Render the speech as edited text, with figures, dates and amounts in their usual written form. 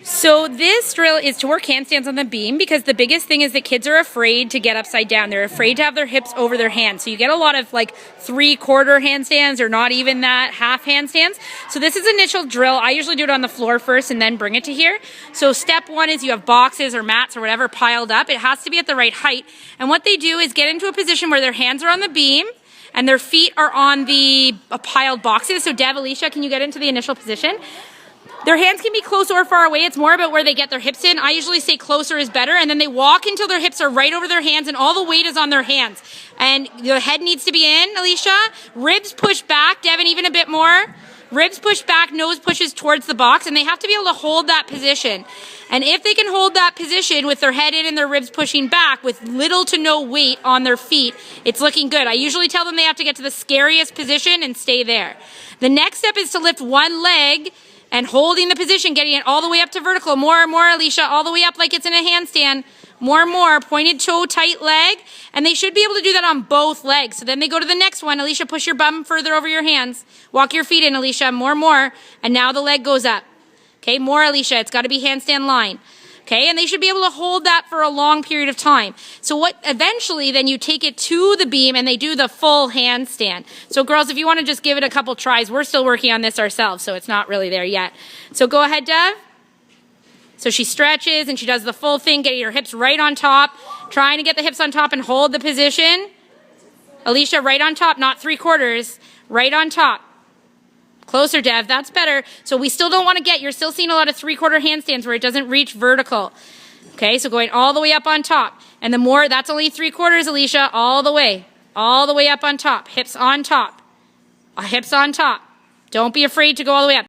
So this drill is to work handstands on the beam because the biggest thing is that kids are afraid to get upside down. They're afraid to have their hips over their hands. So you get a lot of like 3/4 handstands or not even that, half handstands. So this is initial drill. I usually do it on the floor first and then bring it to here. So step one is you have boxes or mats or whatever piled up. It has to be at the right height. And what they do is get into a position where their hands are on the beam and their feet are on the piled boxes. So Dev, Alicia, can you get into the initial position? Their hands can be close or far away. It's more about where they get their hips in. I usually say closer is better. And then they walk until their hips are right over their hands and all the weight is on their hands. And the head needs to be in, Alicia. Ribs push back. Devin, even a bit more. Ribs push back, nose pushes towards the box. And they have to be able to hold that position. And if they can hold that position with their head in and their ribs pushing back with little to no weight on their feet, it's looking good. I usually tell them they have to get to the scariest position and stay there. The next step is to lift one leg and holding the position, getting it all the way up to vertical. More and more, Alicia, all the way up like it's in a handstand. More and more, pointed toe, tight leg. And they should be able to do that on both legs. So then they go to the next one. Alicia, push your bum further over your hands. Walk your feet in, Alicia. More and more. And now the leg goes up. Okay, more, Alicia. It's got to be handstand line. Okay, and they should be able to hold that for a long period of time. So what eventually then you take it to the beam and they do the full handstand. So girls, if you want to just give it a couple tries, we're still working on this ourselves, so it's not really there yet. So go ahead, Dev. So she stretches and she does the full thing, getting her hips right on top, trying to get the hips on top and hold the position. Alicia, right on top, not 3/4, right on top. Closer, Dev, that's better. So we still don't want to you're still seeing a lot of 3/4 handstands where it doesn't reach vertical. Okay, so going all the way up on top. And the more, that's only 3/4, Alicia, all the way up on top. Hips on top. Hips on top. Don't be afraid to go all the way up.